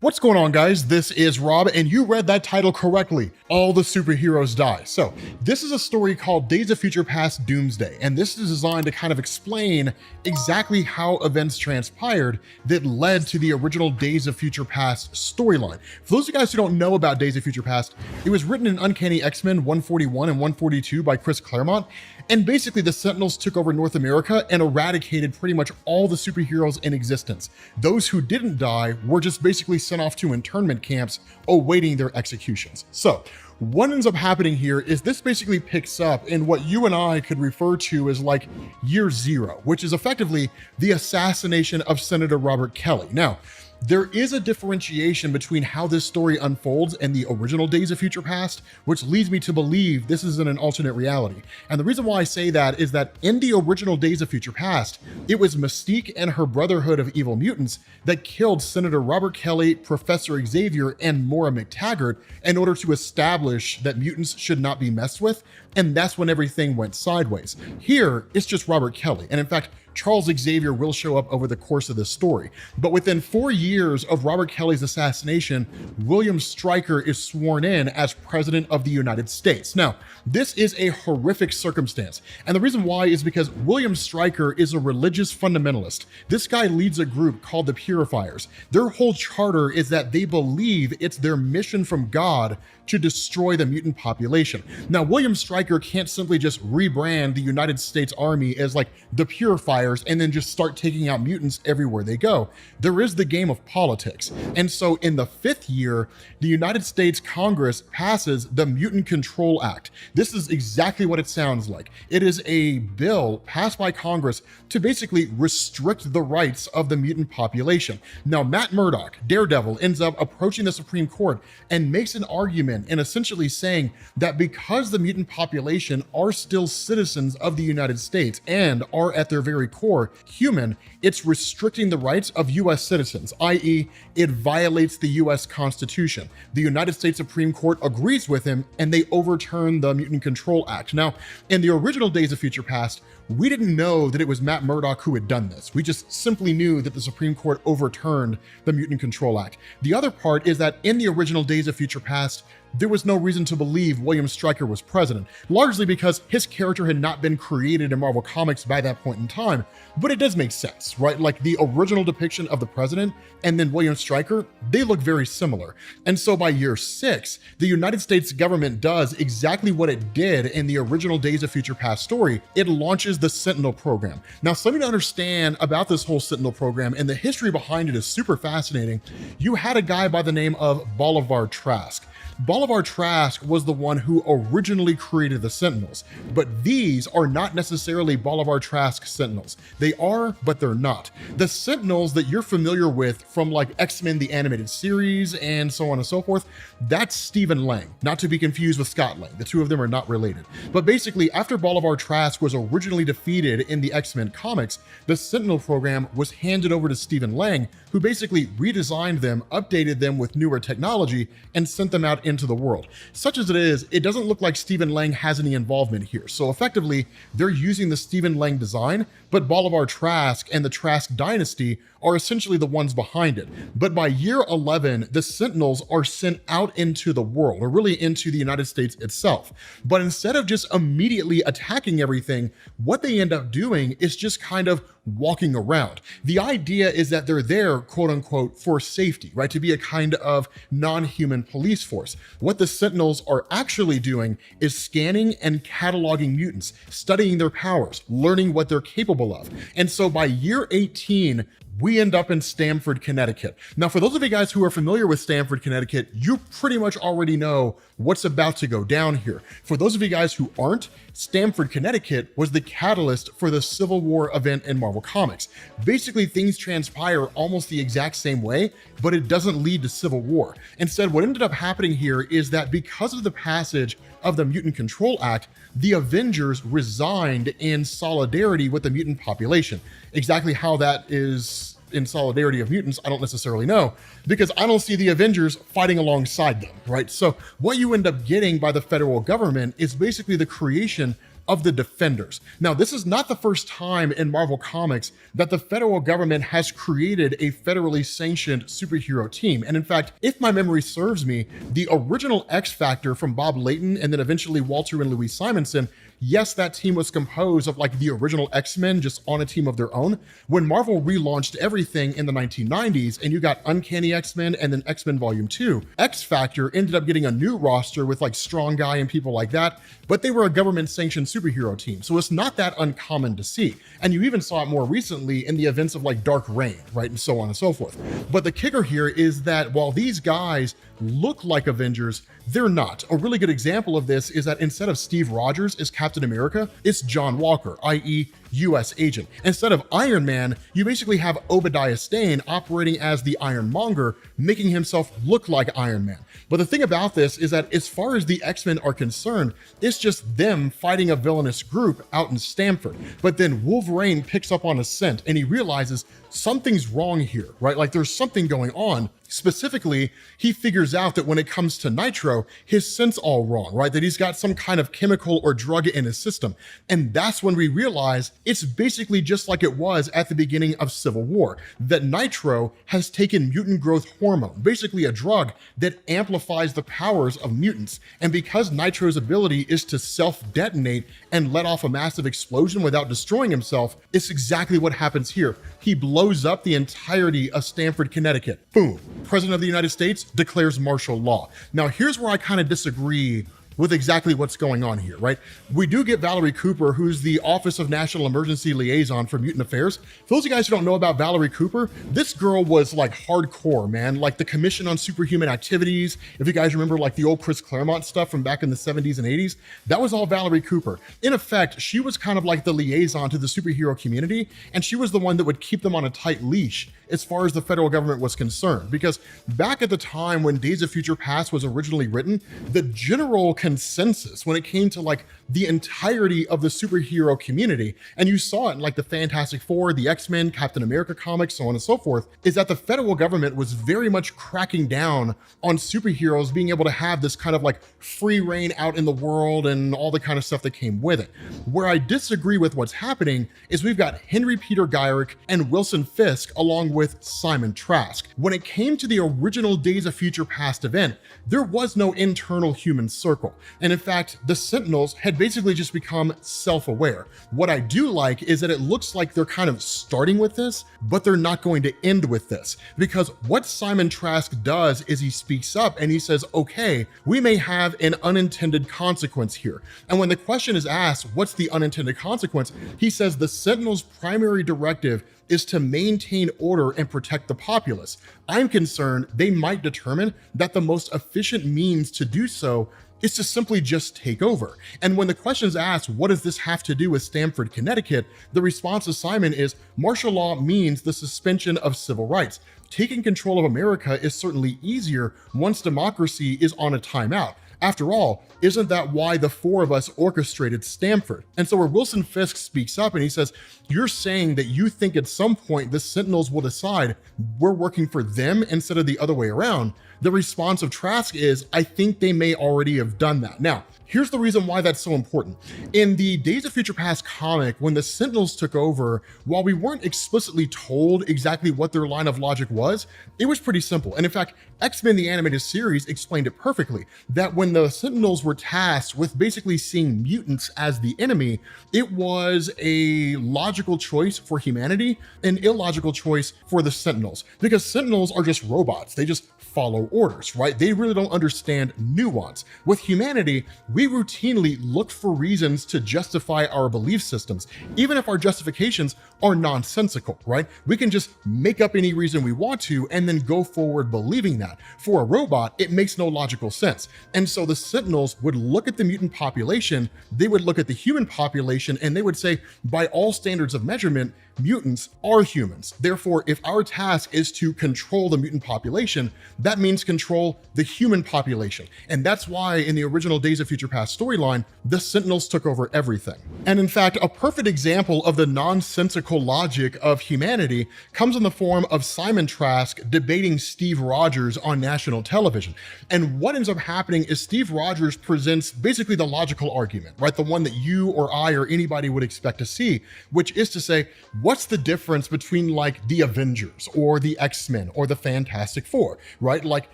What's going on, guys? This is Rob, and you read that title correctly. All the superheroes die. So this is a story called Days of Future Past Doomsday, and this is designed to kind of explain exactly how events transpired that led to the original Days of Future Past storyline. For those of you guys who don't know about Days of Future Past, it was written in Uncanny X-Men 141 and 142 by Chris Claremont, and basically the Sentinels took over North America and eradicated pretty much all the superheroes in existence. Those who didn't die were just basically sent off to internment camps awaiting their executions. So what ends up happening here is this basically picks up in what you and I could refer to as like year zero, which is effectively the assassination of Senator Robert Kelly. Now, there is a differentiation between how this story unfolds and the original Days of Future Past, which leads me to believe this is in an alternate reality. And the reason why I say that is that in the original Days of Future Past, it was Mystique and her Brotherhood of Evil Mutants that killed Senator Robert Kelly, Professor Xavier, and Moira McTaggart in order to establish that mutants should not be messed with, and that's when everything went sideways. Here, it's just Robert Kelly, and in fact, Charles Xavier will show up over the course of this story. But within 4 years of Robert Kelly's assassination, William Stryker is sworn in as President of the United States. Now, this is a horrific circumstance. And the reason why is because William Stryker is a religious fundamentalist. This guy leads a group called the Purifiers. Their whole charter is that they believe it's their mission from God to destroy the mutant population. Now, William Stryker can't simply just rebrand the United States Army as like the Purifiers and then just start taking out mutants everywhere they go. There is the game of politics. And so in the 5th year, the United States Congress passes the Mutant Control Act. This is exactly what it sounds like. It is a bill passed by Congress to basically restrict the rights of the mutant population. Now, Matt Murdock, Daredevil, ends up approaching the Supreme Court and makes an argument and essentially saying that because the mutant population are still citizens of the United States and are at their very core human, it's restricting the rights of US citizens, i.e. it violates the US Constitution. The United States Supreme Court agrees with him and they overturn the Mutant Control Act. Now, in the original Days of Future Past, we didn't know that it was Matt Murdock who had done this. We just simply knew that the Supreme Court overturned the Mutant Control Act. The other part is that in the original Days of Future Past, there was no reason to believe William Stryker was president, largely because his character had not been created in Marvel Comics by that point in time. But it does make sense, right? Like the original depiction of the president and then William Stryker, they look very similar. And so by year 6, the United States government does exactly what it did in the original Days of Future Past story. It launches the Sentinel program. Now, something to understand about this whole Sentinel program, and the history behind it is super fascinating. You had a guy by the name of Bolivar Trask. Bolivar Trask was the one who originally created the Sentinels, but these are not necessarily Bolivar Trask Sentinels. They are, but they're not. The Sentinels that you're familiar with from like X-Men the animated series and so on and so forth, that's Stephen Lang, not to be confused with Scott Lang. The two of them are not related. But basically, after Bolivar Trask was originally defeated in the X-Men comics, the Sentinel program was handed over to Stephen Lang, who basically redesigned them, updated them with newer technology, and sent them out into the world. Such as it is, it doesn't look like Stephen Lang has any involvement here. So effectively, they're using the Stephen Lang design, but Bolivar Trask and the Trask dynasty are essentially the ones behind it. But by year 11, the Sentinels are sent out into the world, or really into the United States itself. But instead of just immediately attacking everything, what they end up doing is just kind of walking around. The idea is that they're there, quote unquote, for safety, right? To be a kind of non-human police force. What the Sentinels are actually doing is scanning and cataloging mutants, studying their powers, learning what they're capable of. And so by year 18, we end up in Stamford, Connecticut. Now, for those of you guys who are familiar with Stamford, Connecticut, you pretty much already know what's about to go down here. For those of you guys who aren't, Stamford, Connecticut was the catalyst for the Civil War event in Marvel Comics. Basically, things transpire almost the exact same way, but it doesn't lead to civil war. Instead, what ended up happening here is that because of the passage of the Mutant Control Act, the Avengers resigned in solidarity with the mutant population. Exactly how that is in solidarity of mutants, I don't necessarily know, because I don't see the Avengers fighting alongside them, right? So what you end up getting by the federal government is basically the creation of the Defenders. Now, this is not the first time in Marvel Comics that the federal government has created a federally sanctioned superhero team. And in fact, if my memory serves me, the original X Factor from Bob Layton and then eventually Walter and Louise Simonson, yes, that team was composed of like the original X-Men just on a team of their own. When Marvel relaunched everything in the 1990s and you got Uncanny X-Men and then X-Men Volume 2, X Factor ended up getting a new roster with like Strong Guy and people like that, but they were a government-sanctioned superhero team. So it's not that uncommon to see. And you even saw it more recently in the events of like Dark Reign, right? And so on and so forth. But the kicker here is that while these guys look like Avengers, they're not. A really good example of this is that instead of Steve Rogers as Captain America, it's John Walker, i.e. US agent. Instead of Iron Man, you basically have Obadiah Stane operating as the Ironmonger, making himself look like Iron Man. But the thing about this is that as far as the X-Men are concerned, it's just them fighting a villainous group out in Stamford. But then Wolverine picks up on a scent and he realizes something's wrong here, right? Like there's something going on. Specifically, he figures out that when it comes to Nitro, his scent's all wrong, right? That he's got some kind of chemical or drug in his system. And that's when we realize it's basically just like it was at the beginning of Civil War, that Nitro has taken mutant growth hormone, basically a drug that amplifies the powers of mutants. And because Nitro's ability is to self-detonate and let off a massive explosion without destroying himself, it's exactly what happens here. He blows up the entirety of Stamford, Connecticut. Boom. President of the United States declares martial law. Now, here's where I kind of disagree with exactly what's going on here, right? We do get Valerie Cooper, who's the Office of National Emergency Liaison for Mutant Affairs. For those of you guys who don't know about Valerie Cooper, this girl was like hardcore, man. Like the Commission on Superhuman Activities. If you guys remember like the old Chris Claremont stuff from back in the 70s and 80s, that was all Valerie Cooper. In effect, she was kind of like the liaison to the superhero community, and she was the one that would keep them on a tight leash as far as the federal government was concerned. Because back at the time when Days of Future Past was originally written, the general consensus when it came to like the entirety of the superhero community, and you saw it in like the Fantastic Four, the X-Men, Captain America comics, so on and so forth, is that the federal government was very much cracking down on superheroes being able to have this kind of like free reign out in the world and all the kind of stuff that came with it. Where I disagree with what's happening is we've got Henry Peter Gyrick and Wilson Fisk along with Simon Trask. When it came to the original Days of Future Past event, there was no internal human circle. And in fact, the Sentinels had basically just become self-aware. What I do like is that it looks like they're kind of starting with this, but they're not going to end with this. Because what Simon Trask does is he speaks up and he says, okay, we may have an unintended consequence here. And when the question is asked, what's the unintended consequence? He says the Sentinels' primary directive is to maintain order and protect the populace. I'm concerned they might determine that the most efficient means to do so is to simply just take over. And when the question is asked, what does this have to do with Stamford, Connecticut? The response of Simon is, martial law means the suspension of civil rights. Taking control of America is certainly easier once democracy is on a timeout. After all, isn't that why the four of us orchestrated Stamford? And so where Wilson Fisk speaks up and he says, you're saying that you think at some point the Sentinels will decide we're working for them instead of the other way around. The response of Trask is, I think they may already have done that. Now, here's the reason why that's so important. In the Days of Future Past comic, when the Sentinels took over, while we weren't explicitly told exactly what their line of logic was, it was pretty simple. And in fact, X-Men the Animated Series explained it perfectly, that when the Sentinels were tasked with basically seeing mutants as the enemy, it was a logical choice for humanity, an illogical choice for the Sentinels, because Sentinels are just robots. They just follow orders, right? They really don't understand nuance. With humanity, we routinely look for reasons to justify our belief systems, even if our justifications are nonsensical, right? We can just make up any reason we want to and then go forward believing that. For a robot, it makes no logical sense. And so the Sentinels would look at the mutant population, they would look at the human population, and they would say, by all standards of measurement, mutants are humans. Therefore, if our task is to control the mutant population, that means control the human population. And that's why in the original Days of Future Past storyline, the Sentinels took over everything. And in fact, a perfect example of the nonsensical logic of humanity comes in the form of Simon Trask debating Steve Rogers on national television. And what ends up happening is Steve Rogers presents basically the logical argument, right? The one that you or I or anybody would expect to see, which is to say, what's the difference between like the Avengers or the X-Men or the Fantastic Four, right? Like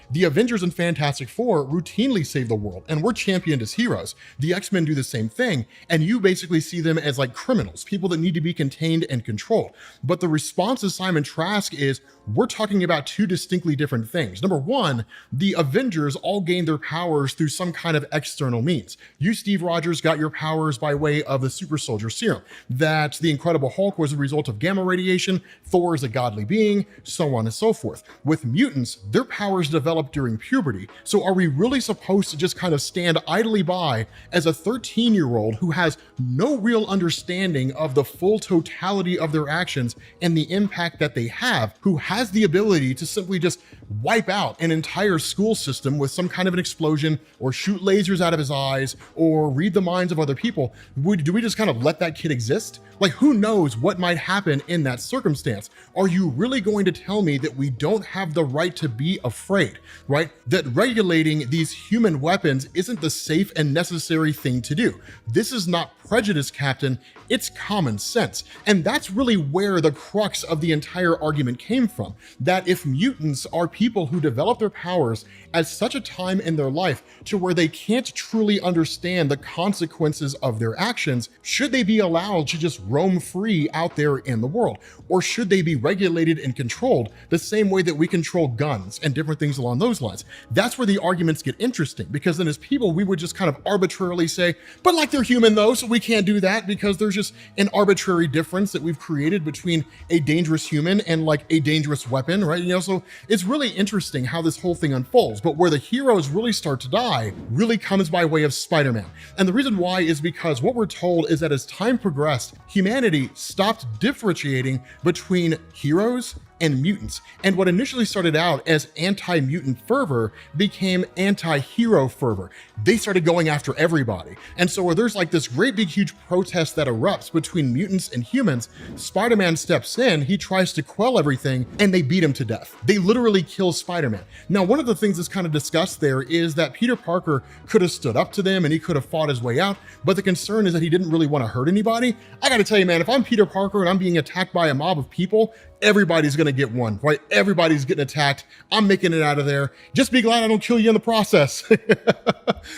the Avengers and Fantastic Four routinely save the world and we're championed as heroes. The X-Men do the same thing. And you basically see them as like criminals, people that need to be contained and controlled. But the response of Simon Trask is, we're talking about two distinctly different things. Number one, the Avengers all gained their powers through some kind of external means. You, Steve Rogers, got your powers by way of the super soldier serum. That the Incredible Hulk was a result of gamma radiation, Thor is a godly being, so on and so forth. With mutants, their powers developed during puberty. So are we really supposed to just kind of stand idly by as a 13-year-old who has no real understanding of the full totality of their actions and the impact that they have, who has the ability to simply just wipe out an entire school system with some kind of an explosion or shoot lasers out of his eyes or read the minds of other people? Do we just kind of let that kid exist? Like, who knows what might happen in that circumstance? Are you really going to tell me that we don't have the right to be afraid, right? That regulating these human weapons isn't the safe and necessary thing to do. This is not prejudice, Captain, it's common sense. And that's really where the crux of the entire argument came from, that if mutants are people who develop their powers at such a time in their life to where they can't truly understand the consequences of their actions, should they be allowed to just roam free out there in the world? Or should they be regulated and controlled the same way that we control guns and different things along those lines? That's where the arguments get interesting, because then as people, we would just kind of arbitrarily say, but like they're human though, so we can't do that because there's just an arbitrary difference that we've created between a dangerous human and like a dangerous weapon, right? You know, so it's really interesting how this whole thing unfolds. But where the heroes really start to die really comes by way of Spider-Man. And the reason why is because what we're told is that as time progressed, humanity stopped differentiating between heroes and mutants. And what initially started out as anti-mutant fervor became anti-hero fervor. They started going after everybody. And so where there's like this great big huge protest that erupts between mutants and humans, Spider-Man steps in, he tries to quell everything, and they beat him to death. They literally kill Spider-Man. Now, one of the things that's kind of discussed there is that Peter Parker could have stood up to them and he could have fought his way out, but the concern is that he didn't really want to hurt anybody. I gotta tell you, man, if I'm Peter Parker and I'm being attacked by a mob of people, everybody's gonna get one, right? Everybody's getting attacked. I'm making it out of there. Just be glad I don't kill you in the process,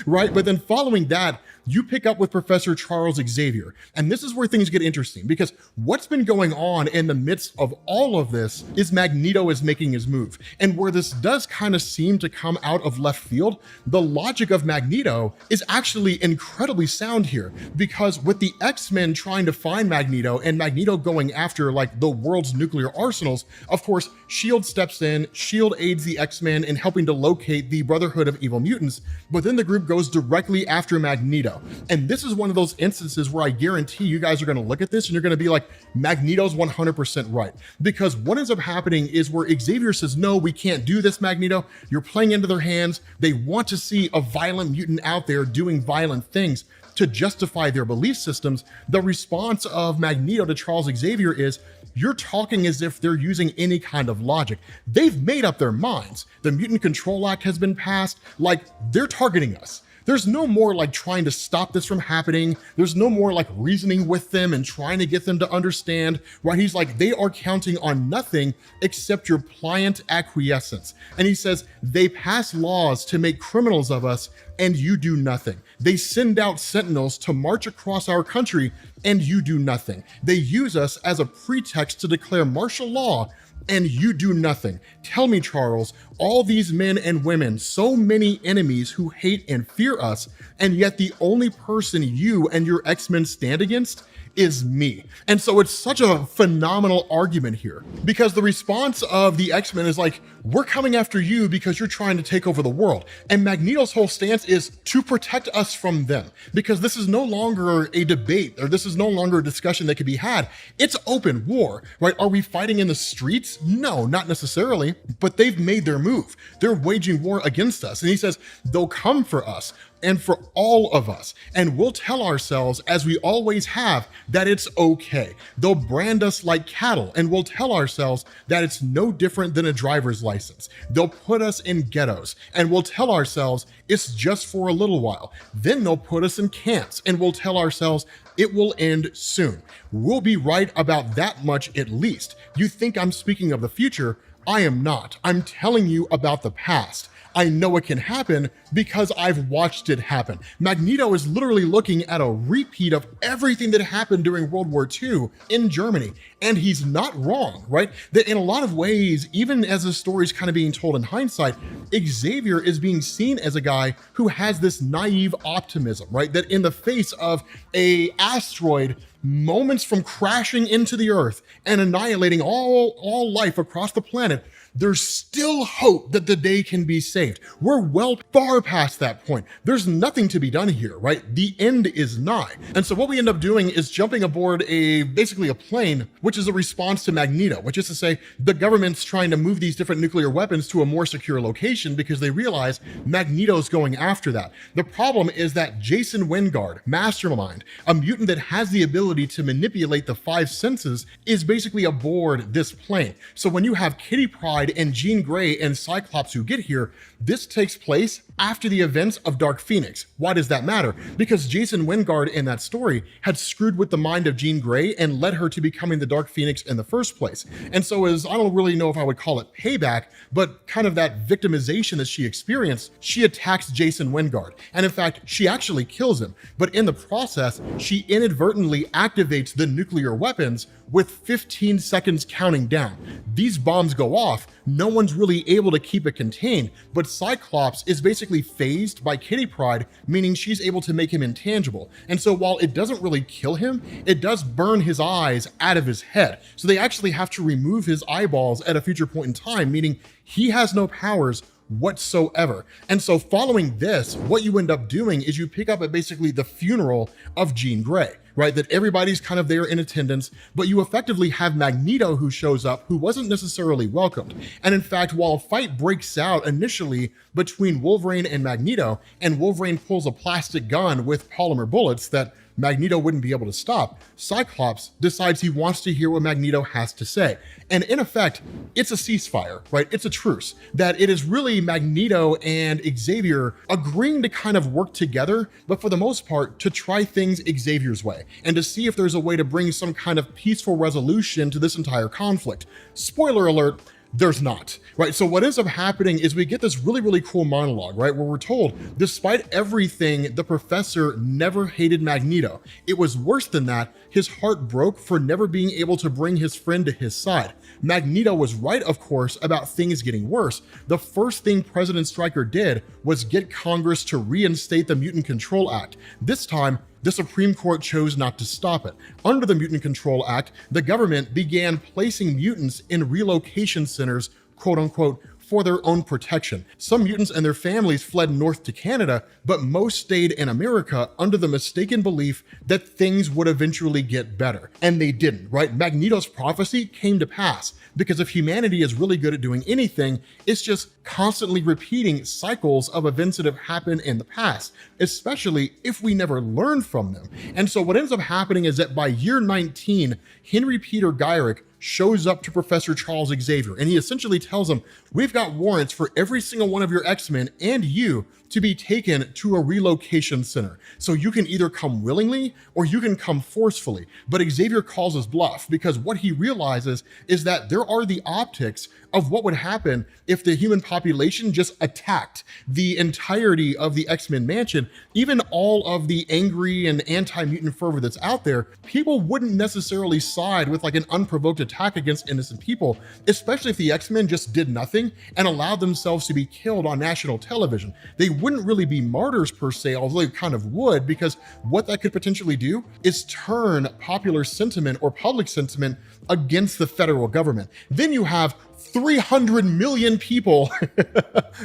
right? But then following that, you pick up with Professor Charles Xavier. And this is where things get interesting, because what's been going on in the midst of all of this is Magneto is making his move. And where this does kind of seem to come out of left field, the logic of Magneto is actually incredibly sound here, because with the X-Men trying to find Magneto and Magneto going after like the world's nuclear arsenals, of course, S.H.I.E.L.D. steps in, S.H.I.E.L.D. aids the X-Men in helping to locate the Brotherhood of Evil Mutants, but then the group goes directly after Magneto. And this is one of those instances where I guarantee you guys are going to look at this and you're going to be like, Magneto's 100% right. Because what ends up happening is where Xavier says, no, we can't do this, Magneto. You're playing into their hands. They want to see a violent mutant out there doing violent things to justify their belief systems. The response of Magneto to Charles Xavier is, you're talking as if they're using any kind of logic. They've made up their minds. The Mutant Control Act has been passed. Like, they're targeting us. There's no more like trying to stop this from happening. There's no more like reasoning with them and trying to get them to understand, right? He's like, they are counting on nothing except your pliant acquiescence. And he says, they pass laws to make criminals of us and you do nothing. They send out sentinels to march across our country and you do nothing. They use us as a pretext to declare martial law and you do nothing. Tell me, Charles, all these men and women, so many enemies who hate and fear us, and yet the only person you and your X-Men stand against is me. And so it's such a phenomenal argument here, because the response of the X-Men is like, we're coming after you because you're trying to take over the world. And Magneto's whole stance is to protect us from them, because this is no longer a debate, or this is no longer a discussion that can be had. It's open war, right? Are we fighting in the streets? No, not necessarily, but they've made their move. They're waging war against us. And he says, they'll come for us and for all of us. And we'll tell ourselves, as we always have, that it's okay. They'll brand us like cattle, and we'll tell ourselves that it's no different than a driver's license. They'll put us in ghettos, and we'll tell ourselves it's just for a little while. Then they'll put us in camps, and we'll tell ourselves it will end soon. We'll be right about that much at least. You think I'm speaking of the future? I am not. I'm telling you about the past. I know it can happen because I've watched it happen. Magneto is literally looking at a repeat of everything that happened during World War II in Germany. And he's not wrong, right? That in a lot of ways, even as the story is kind of being told in hindsight, Xavier is being seen as a guy who has this naive optimism, right? That in the face of a asteroid moments from crashing into the earth and annihilating all life across the planet, there's still hope that the day can be saved. We're well far past that point. There's nothing to be done here, right? The end is nigh. And so what we end up doing is jumping aboard basically a plane, which is a response to Magneto, which is to say the government's trying to move these different nuclear weapons to a more secure location because they realize Magneto's going after that. The problem is that Jason Wyngarde, Mastermind, a mutant that has the ability to manipulate the five senses, is basically aboard this plane. So when you have Kitty Pryde and Jean Grey and Cyclops who get here, this takes place after the events of Dark Phoenix. Why does that matter? Because Jason Wyngarde in that story had screwed with the mind of Jean Grey and led her to becoming the Dark Phoenix in the first place. And so as, I don't really know if I would call it payback, but kind of that victimization that she experienced, she attacks Jason Wyngarde. And in fact, she actually kills him. But in the process, she inadvertently activates the nuclear weapons with 15 seconds counting down. These bombs go off, no one's really able to keep it contained, but Cyclops is basically phased by Kitty Pryde, meaning she's able to make him intangible. And so while it doesn't really kill him, it does burn his eyes out of his head. So they actually have to remove his eyeballs at a future point in time, meaning he has no powers whatsoever. And so following this, what you end up doing is you pick up at basically the funeral of Jean Grey, right? That everybody's kind of there in attendance, but you effectively have Magneto who shows up, who wasn't necessarily welcomed. And in fact, while a fight breaks out initially between Wolverine and Magneto, and Wolverine pulls a plastic gun with polymer bullets that Magneto wouldn't be able to stop, Cyclops decides he wants to hear what Magneto has to say. And in effect, it's a ceasefire, right? It's a truce. That it is really Magneto and Xavier agreeing to kind of work together, but for the most part, to try things Xavier's way and to see if there's a way to bring some kind of peaceful resolution to this entire conflict. Spoiler alert, there's not, right? So what ends up happening is we get this really, really cool monologue, right? Where we're told, despite everything, the professor never hated Magneto. It was worse than that. His heart broke for never being able to bring his friend to his side. Magneto was right, of course, about things getting worse. The first thing President Stryker did was get Congress to reinstate the Mutant Control Act. This time, the Supreme Court chose not to stop it. Under the Mutant Control Act, the government began placing mutants in relocation centers, quote unquote, for their own protection. Some mutants and their families fled north to Canada, but most stayed in America under the mistaken belief that things would eventually get better. And they didn't, right? Magneto's prophecy came to pass, because if humanity is really good at doing anything, it's just constantly repeating cycles of events that have happened in the past, especially if we never learn from them. And so what ends up happening is that by year 19, Henry Peter Gyrick shows up to Professor Charles Xavier, and he essentially tells him, we've got warrants for every single one of your X-Men and you to be taken to a relocation center. So you can either come willingly or you can come forcefully. But Xavier calls his bluff, because what he realizes is that there are the optics of what would happen if the human population just attacked the entirety of the X-Men mansion. Even all of the angry and anti-mutant fervor that's out there, people wouldn't necessarily side with like an unprovoked attack against innocent people, especially if the X-Men just did nothing and allowed themselves to be killed on national television. They wouldn't really be martyrs per se, although they kind of would, because what that could potentially do is turn popular sentiment or public sentiment against the federal government. Then you have 300 million people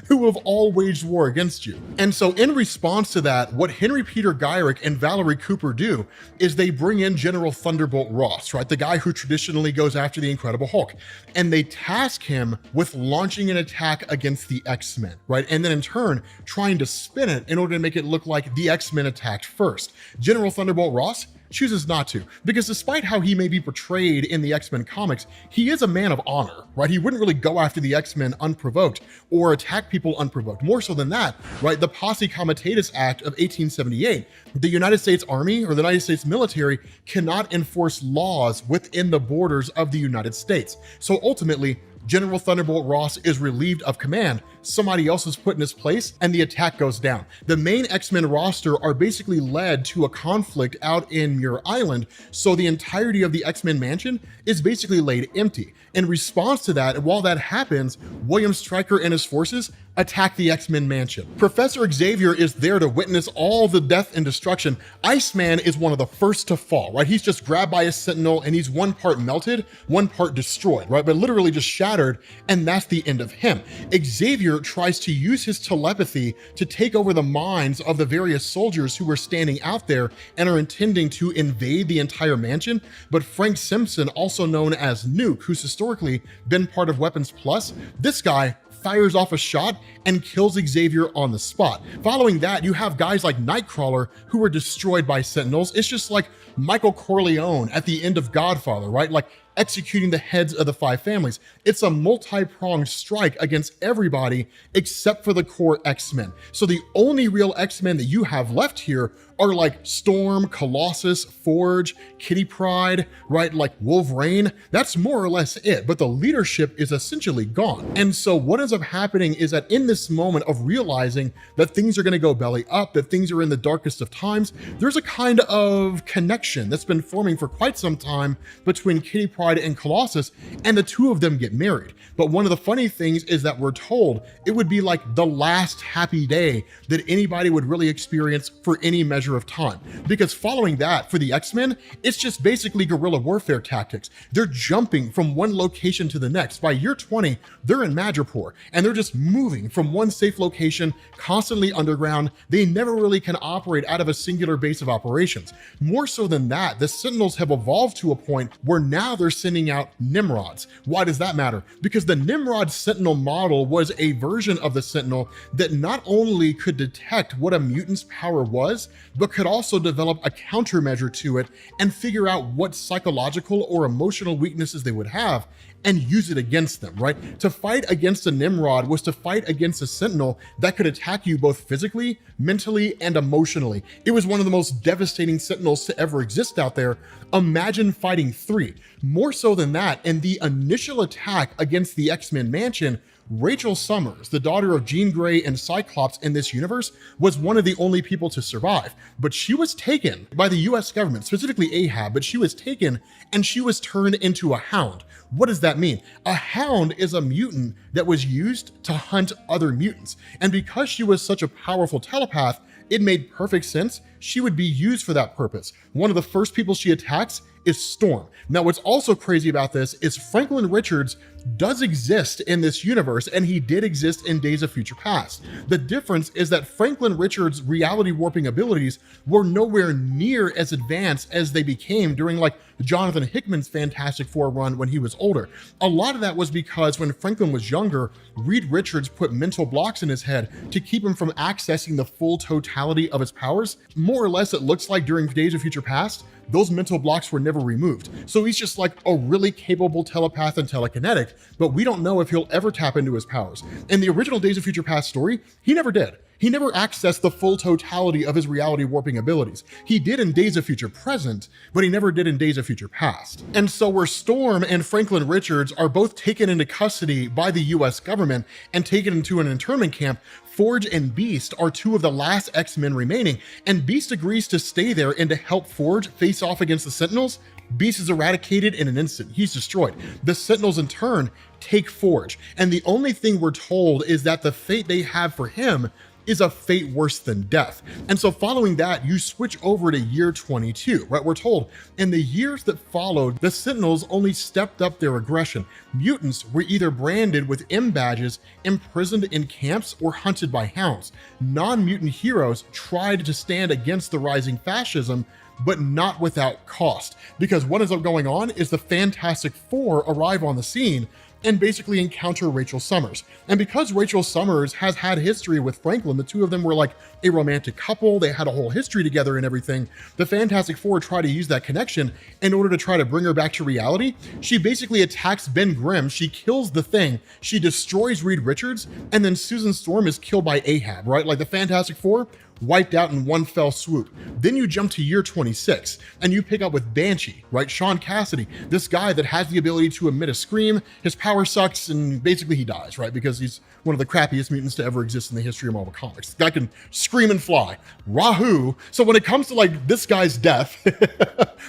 who have all waged war against you. And so in response to that, what Henry Peter Gyrick and Valerie Cooper do is they bring in General Thunderbolt Ross, right? The guy who traditionally goes after the Incredible Hulk. And they task him with launching an attack against the X-Men, right? And then in turn, trying to spin it in order to make it look like the X-Men attacked first. General Thunderbolt Ross chooses not to, because despite how he may be portrayed in the X-Men comics, he is a man of honor, right? He wouldn't really go after the X-Men unprovoked or attack people unprovoked. More so than that, right? The Posse Comitatus Act of 1878, the United States Army or the United States military cannot enforce laws within the borders of the United States. So ultimately, General Thunderbolt Ross is relieved of command, somebody else is put in his place, and the attack goes down. The main X-Men roster are basically led to a conflict out in Muir Island, so the entirety of the X-Men mansion is basically laid empty. In response to that, while that happens, William Stryker and his forces attack the X-Men mansion. Professor Xavier is there to witness all the death and destruction. Iceman is one of the first to fall, right? He's just grabbed by a Sentinel and he's one part melted, one part destroyed, right? But literally just shattered, and that's the end of him. Xavier tries to use his telepathy to take over the minds of the various soldiers who were standing out there and are intending to invade the entire mansion. But Frank Simpson, also known as Nuke, who's historically been part of Weapons Plus, this guy fires off a shot and kills Xavier on the spot. Following that, you have guys like Nightcrawler who were destroyed by Sentinels. It's just like Michael Corleone at the end of Godfather, right? Like executing the heads of the 5 families. It's a multi-pronged strike against everybody except for the core X-Men. So the only real X-Men that you have left here are like Storm, Colossus, Forge, Kitty Pryde, right? Like Wolverine. That's more or less it, but the leadership is essentially gone. And so what ends up happening is that in this moment of realizing that things are going to go belly up, that things are in the darkest of times, there's a kind of connection that's been forming for quite some time between Kitty Pryde and Colossus, and the two of them get married. But one of the funny things is that we're told it would be like the last happy day that anybody would really experience for any measure of time. Because following that, for the X-Men, it's just basically guerrilla warfare tactics. They're jumping from one location to the next. By year 20, they're in Madripoor, and they're just moving from one safe location, constantly underground. They never really can operate out of a singular base of operations. More so than that, the Sentinels have evolved to a point where now they're sending out Nimrods. Why does that matter? Because the Nimrod Sentinel model was a version of the Sentinel that not only could detect what a mutant's power was, but could also develop a countermeasure to it and figure out what psychological or emotional weaknesses they would have and use it against them, right? To fight against a Nimrod was to fight against a Sentinel that could attack you both physically, mentally, and emotionally. It was one of the most devastating Sentinels to ever exist out there. Imagine fighting 3. More so than that, in the initial attack against the X-Men mansion, Rachel Summers, the daughter of Jean Grey and Cyclops in this universe, was one of the only people to survive. But she was taken by the US government, specifically Ahab, but she was taken and she was turned into a hound. What does that mean? A hound is a mutant that was used to hunt other mutants. And because she was such a powerful telepath, it made perfect sense she would be used for that purpose. One of the first people she attacks is Storm. Now, what's also crazy about this is Franklin Richards does exist in this universe, and he did exist in Days of Future Past. The difference is that Franklin Richards' reality warping abilities were nowhere near as advanced as they became during like Jonathan Hickman's Fantastic Four run when he was older. A lot of that was because when Franklin was younger, Reed Richards put mental blocks in his head to keep him from accessing the full totality of his powers. More or less, it looks like during Days of Future Past, those mental blocks were never removed. So he's just like a really capable telepath and telekinetic, but we don't know if he'll ever tap into his powers. In the original Days of Future Past story, he never did. He never accessed the full totality of his reality warping abilities. He did in Days of Future Present, but he never did in Days of Future Past. And so where Storm and Franklin Richards are both taken into custody by the US government and taken into an internment camp, Forge and Beast are 2 of the last X-Men remaining, and Beast agrees to stay there and to help Forge face off against the Sentinels, Beast is eradicated in an instant. He's destroyed. The Sentinels in turn take Forge. And the only thing we're told is that the fate they have for him is a fate worse than death. And so following that, you switch over to year 22, right? We're told in the years that followed, the Sentinels only stepped up their aggression. Mutants were either branded with M badges, imprisoned in camps, or hunted by hounds. Non-mutant heroes tried to stand against the rising fascism, but not without cost. Because what ends up going on is the Fantastic Four arrive on the scene and basically encounter Rachel Summers. And because Rachel Summers has had history with Franklin, the two of them were like a romantic couple, they had a whole history together and everything, the Fantastic Four try to use that connection in order to try to bring her back to reality. She basically attacks Ben Grimm, she kills the Thing, she destroys Reed Richards, and then Susan Storm is killed by Ahab, right? Like the Fantastic Four wiped out in one fell swoop. Then you jump to year 26 and you pick up with Banshee, right? Sean Cassidy, this guy that has the ability to emit a scream, his power sucks, and basically he dies, right? Because he's one of the crappiest mutants to ever exist in the history of Marvel Comics. The guy can scream and fly. Rahoo. So when it comes to like this guy's death,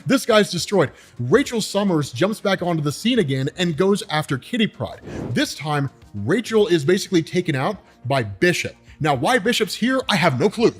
this guy's destroyed. Rachel Summers jumps back onto the scene again and goes after Kitty Pryde. This time, Rachel is basically taken out by Bishop. Now, why Bishop's here, I have no clue.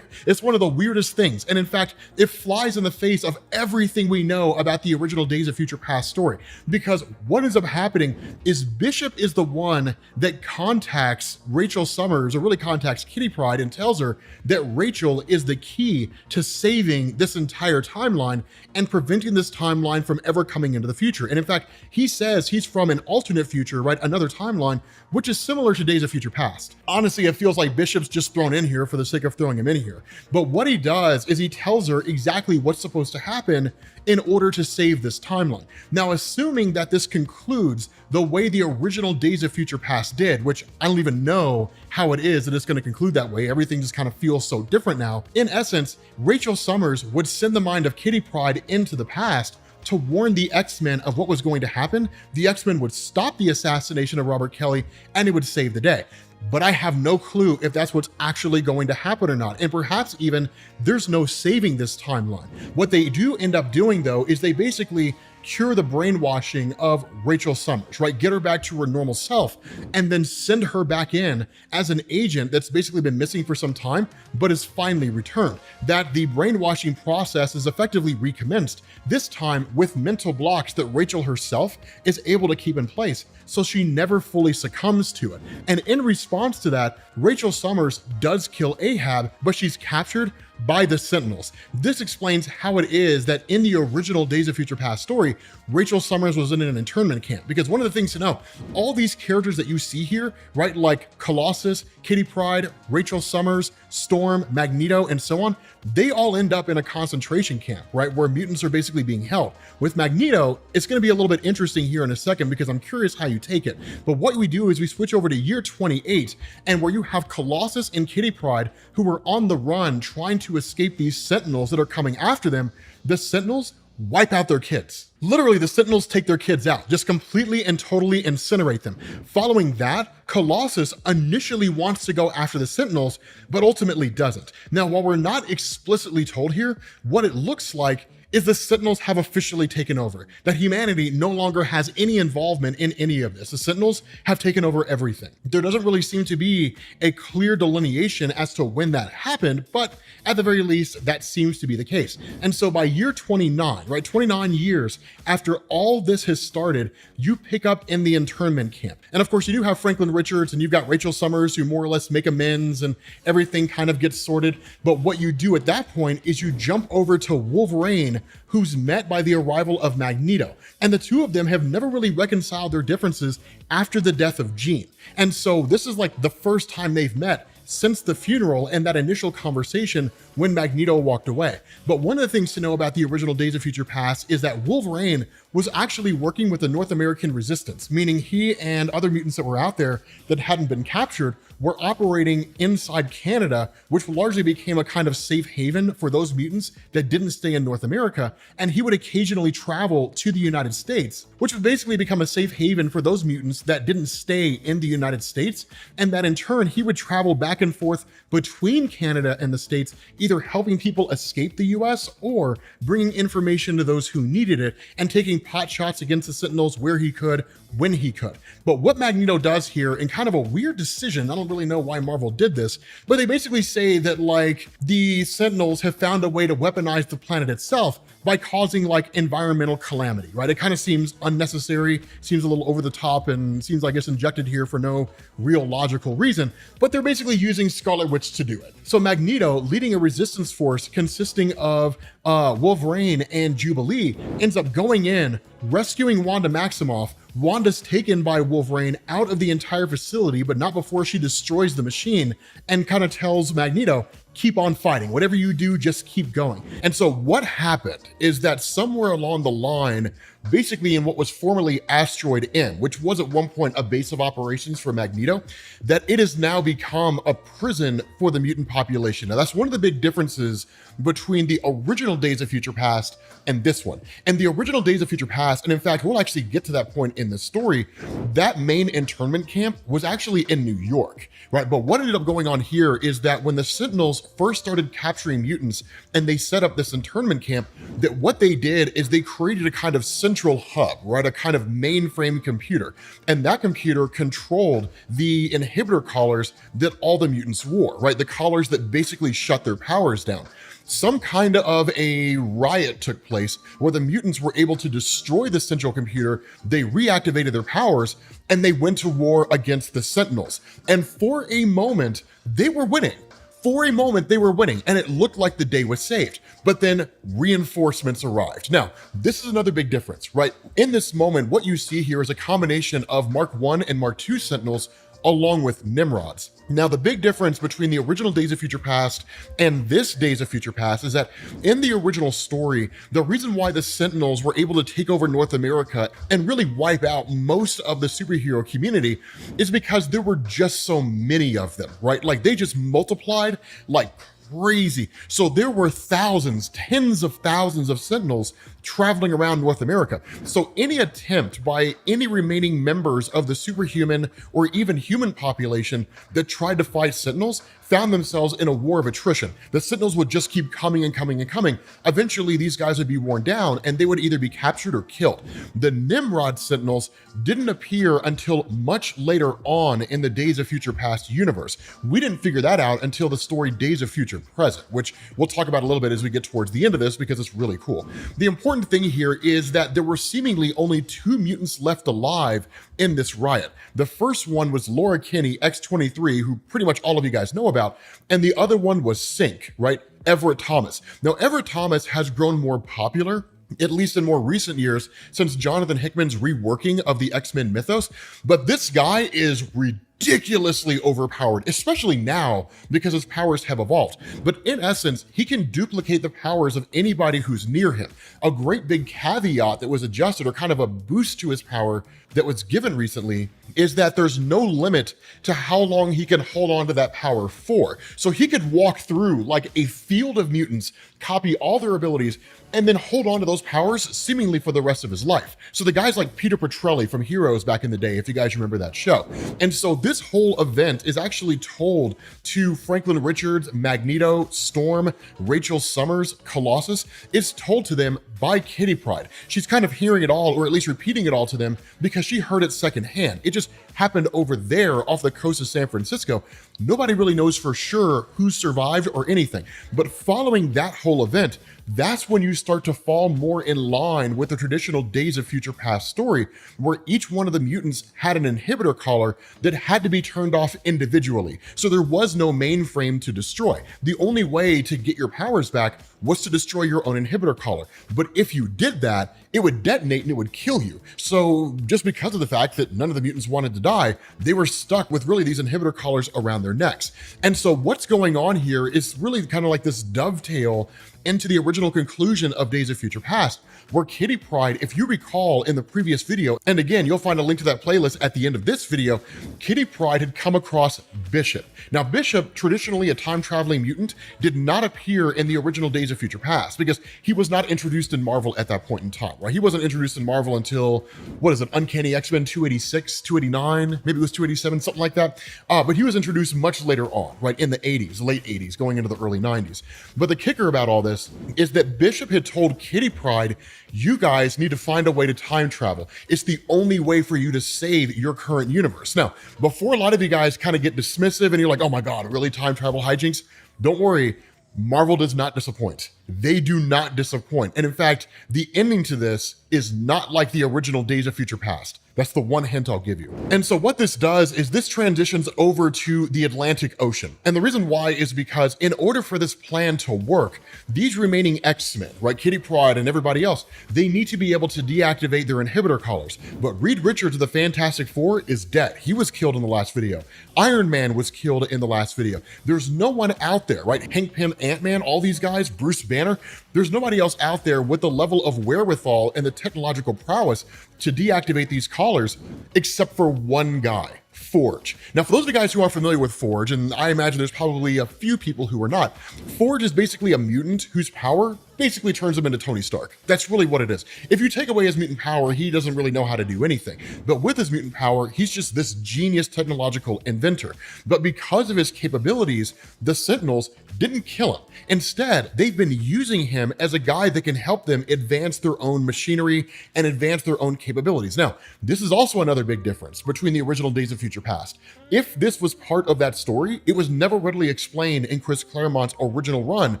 It's one of the weirdest things. And in fact, it flies in the face of everything we know about the original Days of Future Past story. Because what ends up happening is Bishop is the one that contacts Rachel Summers, or really contacts Kitty Pryde, and tells her that Rachel is the key to saving this entire timeline and preventing this timeline from ever coming into the future. And in fact, he says he's from an alternate future, right? Another timeline, which is similar to Days of Future Past. Honestly, it feels like Bishop's just thrown in here for the sake of throwing him in here. But what he does is he tells her exactly what's supposed to happen in order to save this timeline. Now, assuming that this concludes the way the original Days of Future Past did, which I don't even know how it is that it's going to conclude that way. Everything just kind of feels so different now. In essence, Rachel Summers would send the mind of Kitty Pryde into the past to warn the X-Men of what was going to happen. The X-Men would stop the assassination of Robert Kelly and it would save the day. But I have no clue if that's what's actually going to happen or not. And perhaps even there's no saving this timeline. What they do end up doing though, is they basically cure the brainwashing of Rachel Summers, right? Get her back to her normal self and then send her back in as an agent that's basically been missing for some time, but is finally returned. That the brainwashing process is effectively recommenced, this time with mental blocks that Rachel herself is able to keep in place, so she never fully succumbs to it. And in response to that, Rachel Summers does kill Ahab, but she's captured by the Sentinels. This explains how it is that in the original Days of Future Past story, Rachel Summers was in an internment camp. Because one of the things to know, all these characters that you see here, right, like Colossus, Kitty Pryde, Rachel Summers, Storm, Magneto, and so on, they all end up in a concentration camp, right, where mutants are basically being held. With Magneto, it's going to be a little bit interesting here in a second because I'm curious how you take it. But what we do is we switch over to year 28, and where you have Colossus and Kitty Pryde, who are on the run trying to escape these Sentinels that are coming after them. The Sentinels wipe out their kids. Literally, the Sentinels take their kids out, just completely and totally incinerate them. Following that, Colossus initially wants to go after the Sentinels, but ultimately doesn't. Now, while we're not explicitly told here, what it looks like is the Sentinels have officially taken over, that humanity no longer has any involvement in any of this. The Sentinels have taken over everything. There doesn't really seem to be a clear delineation as to when that happened, but at the very least, that seems to be the case. And so by year 29, right, 29 years after all this has started, you pick up in the internment camp. And of course, you do have Franklin Richards and you've got Rachel Summers who more or less make amends and everything kind of gets sorted. But what you do at that point is you jump over to Wolverine, who's met by the arrival of Magneto. And the two of them have never really reconciled their differences after the death of Jean. And so this is like the first time they've met since the funeral and that initial conversation when Magneto walked away. But one of the things to know about the original Days of Future Past is that Wolverine was actually working with the North American Resistance, meaning he and other mutants that were out there that hadn't been captured were operating inside Canada, which largely became a kind of safe haven for those mutants that didn't stay in North America. And he would occasionally travel to the United States, which would basically become a safe haven for those mutants that didn't stay in the United States. And that in turn, he would travel back and forth between Canada and the States, either either helping people escape the US or bringing information to those who needed it and taking pot shots against the Sentinels where he could, when he could. But what Magneto does here, in kind of a weird decision, I don't really know why Marvel did this, but they basically say that like the Sentinels have found a way to weaponize the planet itself by causing like environmental calamity, right? It kind of seems unnecessary, seems a little over the top, and seems like it's injected here for no real logical reason, but they're basically using Scarlet Witch to do it. So Magneto, leading a resistance force consisting of Wolverine and Jubilee, ends up going in, rescuing Wanda Maximoff. Wanda's taken by Wolverine out of the entire facility, but not before she destroys the machine, and kind of tells Magneto, keep on fighting. Whatever you do, just keep going. And so what happened is that somewhere along the line, basically in what was formerly Asteroid M, which was at one point a base of operations for Magneto, that it has now become a prison for the mutant population. Now that's one of the big differences between the original Days of Future Past and this one. And the original Days of Future Past, and in fact, we'll actually get to that point in the story, that main internment camp was actually in New York, right? But what ended up going on here is that when the Sentinels first started capturing mutants and they set up this internment camp, that what they did is they created a kind of central hub, right? A kind of mainframe computer. And that computer controlled the inhibitor collars that all the mutants wore, right? The collars that basically shut their powers down. Some kind of a riot took place where the mutants were able to destroy the central computer, they reactivated their powers, and they went to war against the Sentinels. And for a moment, they were winning. For a moment, they were winning, and it looked like the day was saved. But then reinforcements arrived. Now, this is another big difference, right? In this moment, what you see here is a combination of Mark I and Mark II Sentinels along with Nimrods. Now, the big difference between the original Days of Future Past and this Days of Future Past is that in the original story, the reason why the Sentinels were able to take over North America and really wipe out most of the superhero community is because there were just so many of them, right? Like they just multiplied like crazy. So there were thousands, tens of thousands of Sentinels traveling around North America. So any attempt by any remaining members of the superhuman or even human population that tried to fight Sentinels found themselves in a war of attrition. The Sentinels would just keep coming and coming and coming. Eventually, these guys would be worn down and they would either be captured or killed. The Nimrod Sentinels didn't appear until much later on in the Days of Future Past universe. We didn't figure that out until the story Days of Future Present, which we'll talk about a little bit as we get towards the end of this because it's really cool. The important thing here is that there were seemingly only 2 mutants left alive in this riot. The first one was Laura Kinney, X-23, who pretty much all of you guys know about, and the other one was Synch, right? Everett Thomas. Now, Everett Thomas has grown more popular, at least in more recent years, since Jonathan Hickman's reworking of the X-Men mythos, but this guy is ridiculously overpowered, especially now because his powers have evolved. But in essence, he can duplicate the powers of anybody who's near him. A great big caveat that was adjusted, or kind of a boost to his power that was given recently, is that there's no limit to how long he can hold on to that power for. So he could walk through like a field of mutants, copy all their abilities, and then hold on to those powers seemingly for the rest of his life. So the guys like Peter Petrelli from Heroes back in the day, if you guys remember that show. And so this whole event is actually told to Franklin Richards, Magneto, Storm, Rachel Summers, Colossus. It's told to them by Kate Pryde. She's kind of hearing it all, or at least repeating it all to them, because she heard it secondhand. It just happened over there off the coast of San Francisco. Nobody really knows for sure who survived or anything. But following that whole event, that's when you start to fall more in line with the traditional Days of Future Past story, where each one of the mutants had an inhibitor collar that had to be turned off individually. So there was no mainframe to destroy. The only way to get your powers back was to destroy your own inhibitor collar. But if you did that, it would detonate and it would kill you. So just because of the fact that none of the mutants wanted to die, they were stuck with really these inhibitor collars around their necks. And so what's going on here is really kind of like this dovetail into the original conclusion season of Days of Future Past, where Kitty Pryde, if you recall in the previous video, and again, you'll find a link to that playlist at the end of this video, Kitty Pryde had come across Bishop. Now, Bishop, traditionally a time-traveling mutant, did not appear in the original Days of Future Past because he was not introduced in Marvel at that point in time, right? He wasn't introduced in Marvel until, what is it, Uncanny X-Men 286, 289, maybe it was 287, something like that. But he was introduced much later on, right, in the 80s, late 80s, going into the early 90s. But the kicker about all this is that Bishop had told Kitty Pryde, you guys need to find a way to time travel. It's the only way for you to save your current universe. Now, before a lot of you guys kind of get dismissive and you're like, oh my God, really time travel hijinks? Don't worry, Marvel does not disappoint. They do not disappoint. And in fact, the ending to this is not like the original Days of Future Past. That's the one hint I'll give you. And so what this does is this transitions over to the Atlantic Ocean. And the reason why is because in order for this plan to work, these remaining X-Men, right, Kitty Pryde and everybody else, they need to be able to deactivate their inhibitor collars. But Reed Richards of the Fantastic Four is dead. He was killed in the last video. Iron Man was killed in the last video. There's no one out there, right? Hank Pym, Ant-Man, all these guys, Bruce Banner, there's nobody else out there with the level of wherewithal and the technological prowess to deactivate these collars except for one guy, Forge. Now, for those of you guys who are familiar with Forge, and I imagine there's probably a few people who are not, Forge is basically a mutant whose power basically turns him into Tony Stark. That's really what it is. If you take away his mutant power, he doesn't really know how to do anything. But with his mutant power, he's just this genius technological inventor. But because of his capabilities, the Sentinels didn't kill him. Instead, they've been using him as a guy that can help them advance their own machinery and advance their own capabilities. Now, this is also another big difference between the original Days of Future Past. If this was part of that story, it was never readily explained in Chris Claremont's original run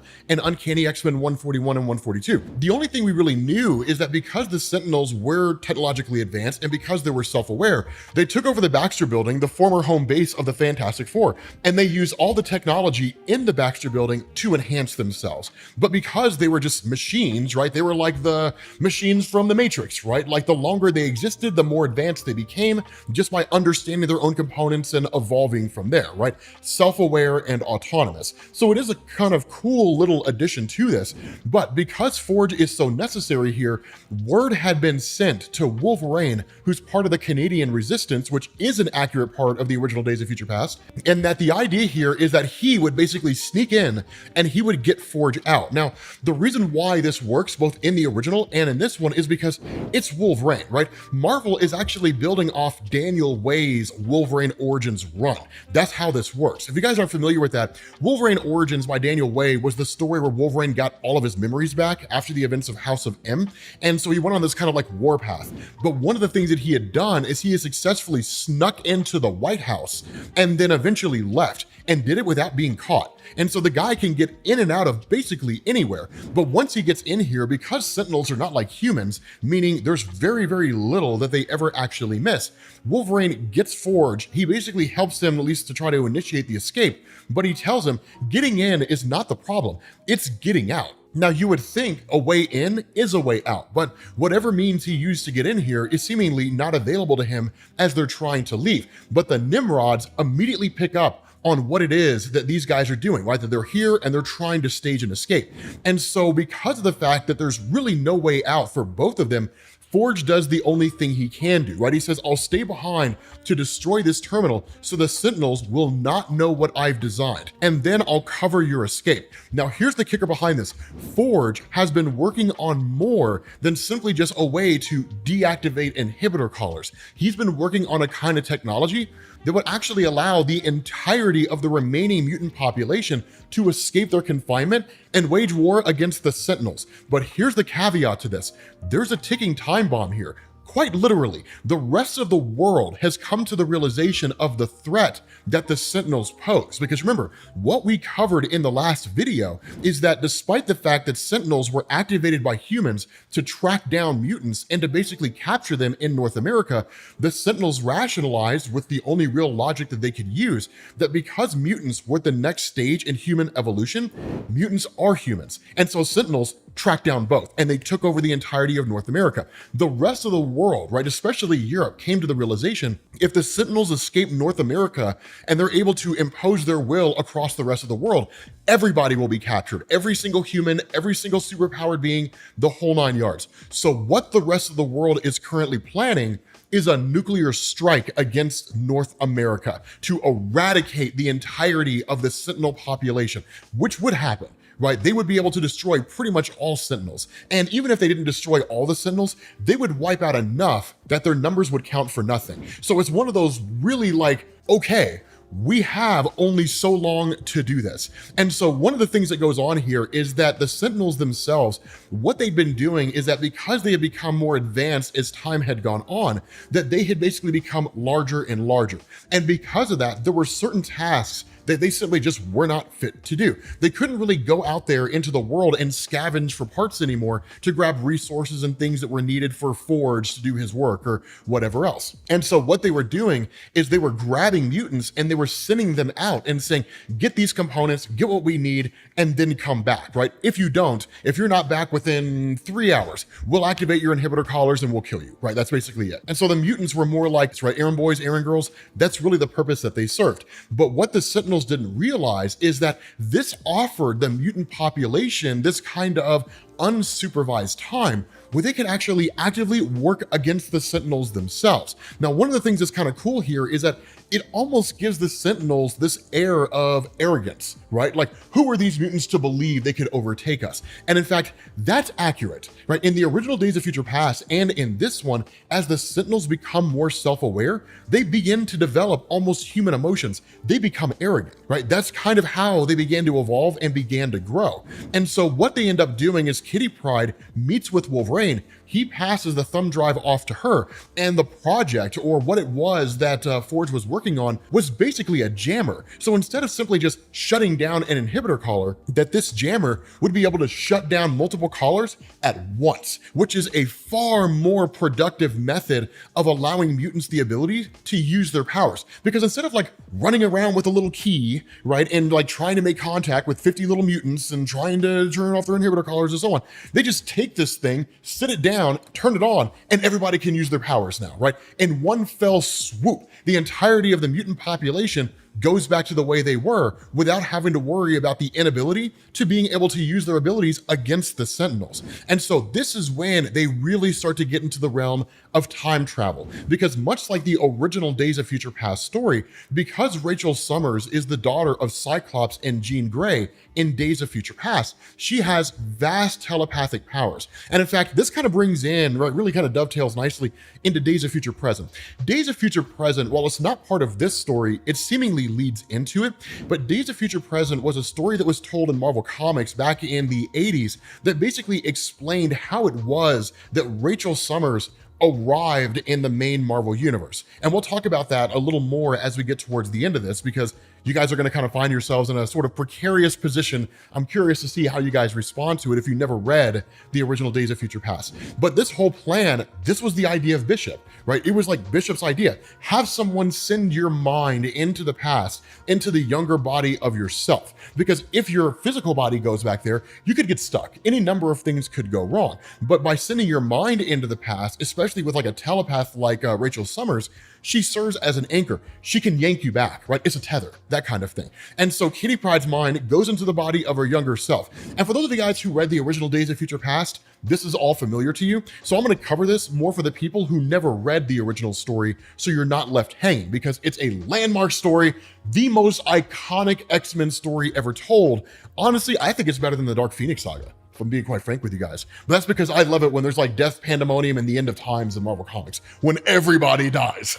in Uncanny X-Men 141 and 142. The only thing we really knew is that because the Sentinels were technologically advanced and because they were self-aware, they took over the Baxter Building, the former home base of the Fantastic Four, and they used all the technology in the Baxter Building to enhance themselves. But because they were just machines, right, they were like the machines from the Matrix, right? Like the longer they existed, the more advanced they became just by understanding their own components and evolving from there, right? Self-aware and autonomous. So it is a kind of cool little addition to this. But because Forge is so necessary here, word had been sent to Wolverine, who's part of the Canadian Resistance, which is an accurate part of the original Days of Future Past, and that the idea here is that he would basically sneak in and he would get Forge out. Now, the reason why this works both in the original and in this one is because it's Wolverine, right? Marvel is actually building off Daniel Way's Wolverine Origins run. That's how this works. If you guys aren't familiar with that, Wolverine Origins by Daniel Way was the story where Wolverine got all of his memories back after the events of House of M. And so he went on this kind of like warpath. But one of the things that he had done is he had successfully snuck into the White House and then eventually left and did it without being caught. And so the guy can get in and out of basically anywhere. But once he gets in here, because Sentinels are not like humans, meaning there's very, very little that they ever actually miss, Wolverine gets Forge. He basically helps him at least to try to initiate the escape, but he tells him getting in is not the problem, it's getting out. Now, you would think a way in is a way out, but whatever means he used to get in here is seemingly not available to him as they're trying to leave. But the Nimrods immediately pick up on what it is that these guys are doing, right? That they're here and they're trying to stage an escape. And so because of the fact that there's really no way out for both of them, Forge does the only thing he can do, right? He says, I'll stay behind to destroy this terminal so the Sentinels will not know what I've designed, and then I'll cover your escape. Now, here's the kicker behind this. Forge has been working on more than simply just a way to deactivate inhibitor collars. He's been working on a kind of technology that would actually allow the entirety of the remaining mutant population to escape their confinement and wage war against the Sentinels. But here's the caveat to this. There's a ticking time bomb here. Quite literally, the rest of the world has come to the realization of the threat that the Sentinels pose. Because remember, what we covered in the last video is that despite the fact that Sentinels were activated by humans to track down mutants and to basically capture them in North America, the Sentinels rationalized with the only real logic that they could use that because mutants were the next stage in human evolution, mutants are humans. And so Sentinels tracked down both, and they took over the entirety of North America. The rest of the world, right, especially Europe, came to the realization if the Sentinels escape North America and they're able to impose their will across the rest of the world, everybody will be captured. Every single human, every single superpowered being, the whole 9 yards. So what the rest of the world is currently planning is a nuclear strike against North America to eradicate the entirety of the Sentinel population, which would happen, right? They would be able to destroy pretty much all Sentinels. And even if they didn't destroy all the Sentinels, they would wipe out enough that their numbers would count for nothing. So it's one of those really like, okay, we have only so long to do this. And so one of the things that goes on here is that the Sentinels themselves, what they'd been doing is that because they had become more advanced as time had gone on, that they had basically become larger and larger. And because of that, there were certain tasks that they simply just were not fit to do. They couldn't really go out there into the world and scavenge for parts anymore to grab resources and things that were needed for Forge to do his work or whatever else. And so what they were doing is they were grabbing mutants and they were sending them out and saying, get these components, get what we need, and then come back, right? If you don't, if you're not back within 3 hours, we'll activate your inhibitor collars and we'll kill you, right? That's basically it. And so the mutants were more like, right, errand boys, errand girls, that's really the purpose that they served. But what the Sentinels didn't realize is that this offered the mutant population this kind of unsupervised time where they could actually actively work against the Sentinels themselves. Now, one of the things that's kind of cool here is that it almost gives the Sentinels this air of arrogance, right? Like, who are these mutants to believe they could overtake us? And in fact, that's accurate, right? In the original Days of Future Past and in this one, as the Sentinels become more self-aware, they begin to develop almost human emotions. They become arrogant, right? That's kind of how they began to evolve and began to grow. And so what they end up doing is Kate Pryde meets with Wolverine. He passes the thumb drive off to her, and the project, or what it was that Forge was working on, was basically a jammer. So instead of simply just shutting down an inhibitor collar, that this jammer would be able to shut down multiple collars at once, which is a far more productive method of allowing mutants the ability to use their powers. Because instead of like running around with a little key, right, and like trying to make contact with 50 little mutants and trying to turn off their inhibitor collars and so on, they just take this thing, sit it down, turn it on, and everybody can use their powers now, right? In one fell swoop, the entirety of the mutant population goes back to the way they were without having to worry about the inability to being able to use their abilities against the Sentinels. And so this is when they really start to get into the realm of time travel, because much like the original Days of Future Past story, because Rachel Summers is the daughter of Cyclops and Jean Grey in Days of Future Past, she has vast telepathic powers. And in fact, this kind of brings in, right, really kind of dovetails nicely into Days of Future Present. Days of Future Present, while it's not part of this story, it seemingly leads into it, but Days of Future Present was a story that was told in Marvel Comics back in the 80s that basically explained how it was that Rachel Summers arrived in the main Marvel universe. And we'll talk about that a little more as we get towards the end of this, because you guys are going to kind of find yourselves in a sort of precarious position. I'm curious to see how you guys respond to it if you never read the original Days of Future Past. But this whole plan, this was the idea of Bishop, right? It was like Bishop's idea. Have someone send your mind into the past, into the younger body of yourself. Because if your physical body goes back there, you could get stuck. Any number of things could go wrong. But by sending your mind into the past, especially with like a telepath like Rachel Summers, she serves as an anchor. She can yank you back, right? It's a tether, that kind of thing. And so Kate Pryde's mind goes into the body of her younger self. And for those of you guys who read the original Days of Future Past, this is all familiar to you. So I'm going to cover this more for the people who never read the original story, so you're not left hanging, because it's a landmark story, the most iconic X-Men story ever told. Honestly, I think it's better than the Dark Phoenix saga, if I'm being quite frank with you guys. But that's because I love it when there's like death, pandemonium, and the end of times in Marvel Comics, when everybody dies.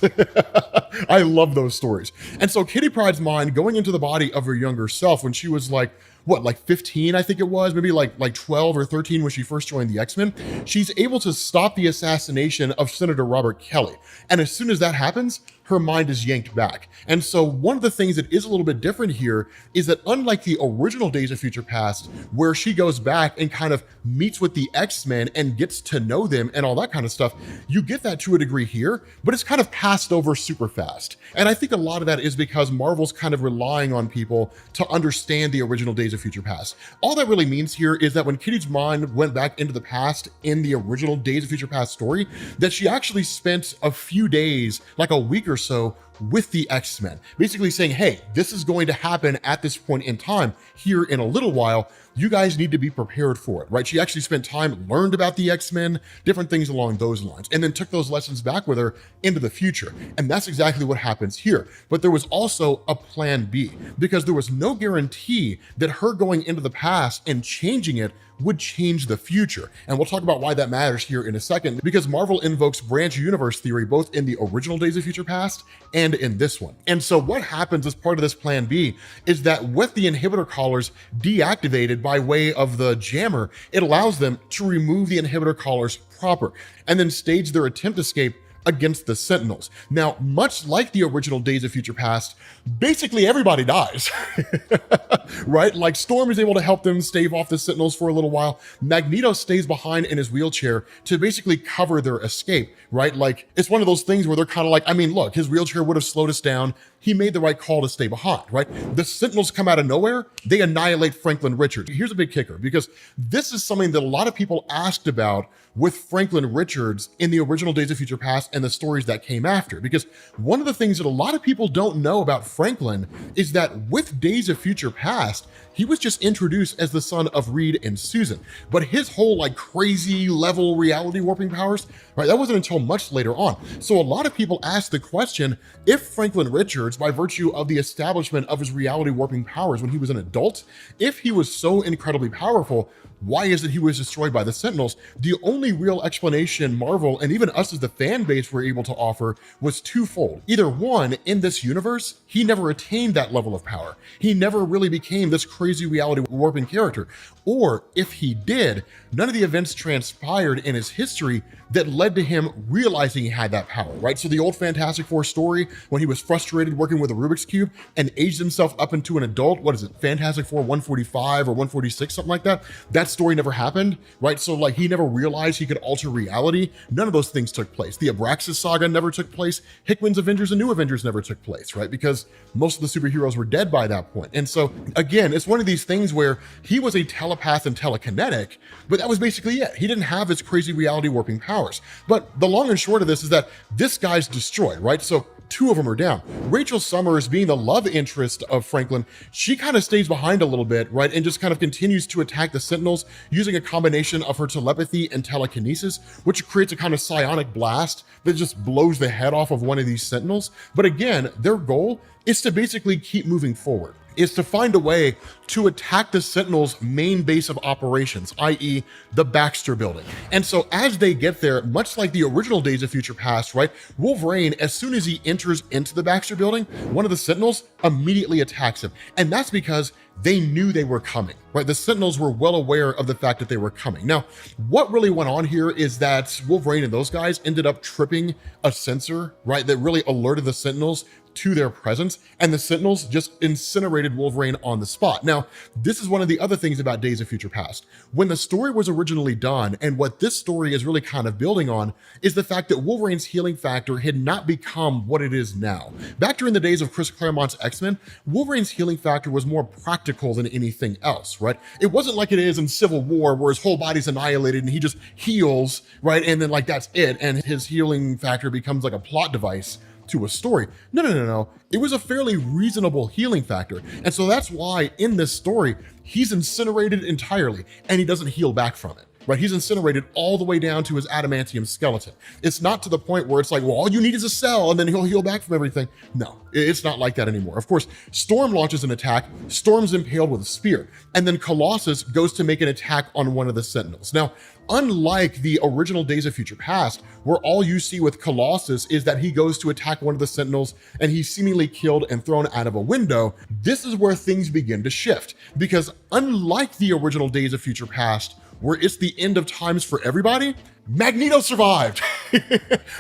I love those stories. And so Kate Pryde's mind going into the body of her younger self when she was like, what, like 15, I think it was, maybe like 12 or 13 when she first joined the X-Men, she's able to stop the assassination of Senator Robert Kelly. And as soon as that happens, her mind is yanked back. And so one of the things that is a little bit different here is that unlike the original Days of Future Past, where she goes back and kind of meets with the X-Men and gets to know them and all that kind of stuff, you get that to a degree here, but it's kind of passed over super fast. And I think a lot of that is because Marvel's kind of relying on people to understand the original Days of of Future Past. All that really means here is that when Kitty's mind went back into the past in the original Days of Future Past story, that she actually spent a few days, like a week or so, with the X-Men, basically saying, hey, this is going to happen at this point in time here in a little while. You guys need to be prepared for it, right? She actually spent time, learned about the X-Men, different things along those lines, and then took those lessons back with her into the future. And that's exactly what happens here. But there was also a plan B, because there was no guarantee that her going into the past and changing it would change the future. And we'll talk about why that matters here in a second, because Marvel invokes branch universe theory both in the original Days of Future Past and in this one. And so what happens as part of this plan B is that with the inhibitor collars deactivated by way of the jammer, it allows them to remove the inhibitor collars proper and then stage their attempt escape against the Sentinels. Now, much like the original Days of Future Past, basically everybody dies, right? Like Storm is able to help them stave off the Sentinels for a little while. Magneto stays behind in his wheelchair to basically cover their escape, right? Like it's one of those things where they're kind of like, I mean, look, his wheelchair would have slowed us down. He made the right call to stay behind, right? The Sentinels come out of nowhere. They annihilate Franklin Richards. Here's a big kicker, because this is something that a lot of people asked about with Franklin Richards in the original Days of Future Past and the stories that came after. Because one of the things that a lot of people don't know about Franklin is that with Days of Future Past, he was just introduced as the son of Reed and Susan. But his whole like crazy level reality warping powers, right, that wasn't until much later on. So a lot of people asked the question, if Franklin Richards, by virtue of the establishment of his reality warping powers when he was an adult, if he was so incredibly powerful, why is it he was destroyed by the Sentinels? The only real explanation Marvel and even us as the fan base were able to offer was twofold. Either one, in this universe, he never attained that level of power. He never really became this crazy reality warping character. Or if he did, none of the events transpired in his history that led to him realizing he had that power, right? So the old Fantastic Four story, when he was frustrated working with a Rubik's Cube and aged himself up into an adult, what is it, Fantastic Four 145 or 146, something like that? That story never happened, right? So like he never realized he could alter reality. None of those things took place. The Abraxas saga never took place. Hickman's Avengers and New Avengers never took place, right? Because most of the superheroes were dead by that point. And so again, it's one of these things where he was a telepath and telekinetic, but that was basically it. He didn't have his crazy reality warping powers. But the long and short of this is that this guy's destroyed, right? So two of them are down. Rachel Summers, being the love interest of Franklin, she kind of stays behind a little bit, right? And just kind of continues to attack the Sentinels using a combination of her telepathy and telekinesis, which creates a kind of psionic blast that just blows the head off of one of these Sentinels. But again, their goal is to basically keep moving forward, is to find a way to attack the Sentinels' main base of operations, i.e. the Baxter Building. And so as they get there, much like the original Days of Future Past, right, Wolverine, as soon as he enters into the Baxter Building, one of the Sentinels immediately attacks him. And that's because they knew they were coming, right? The Sentinels were well aware of the fact that they were coming. Now, what really went on here is that Wolverine and those guys ended up tripping a sensor, right, that really alerted the Sentinels to their presence, and the Sentinels just incinerated Wolverine on the spot. Now, this is one of the other things about Days of Future Past. When the story was originally done, and what this story is really kind of building on, is the fact that Wolverine's healing factor had not become what it is now. Back during the days of Chris Claremont's X-Men, Wolverine's healing factor was more practical than anything else, right? It wasn't like it is in Civil War, where his whole body's annihilated and he just heals, right? And then like that's it, and his healing factor becomes like a plot device to a story. No. It was a fairly reasonable healing factor. And so that's why in this story, he's incinerated entirely and he doesn't heal back from it, right? He's incinerated all the way down to his adamantium skeleton. It's not to the point where it's like, well, all you need is a cell and then he'll heal back from everything. No, it's not like that anymore. Of course, Storm launches an attack. Storm's impaled with a spear. And then Colossus goes to make an attack on one of the Sentinels. Now, unlike the original Days of Future Past, where all you see with Colossus is that he goes to attack one of the Sentinels and he's seemingly killed and thrown out of a window, this is where things begin to shift. Because unlike the original Days of Future Past, where it's the end of times for everybody, Magneto survived.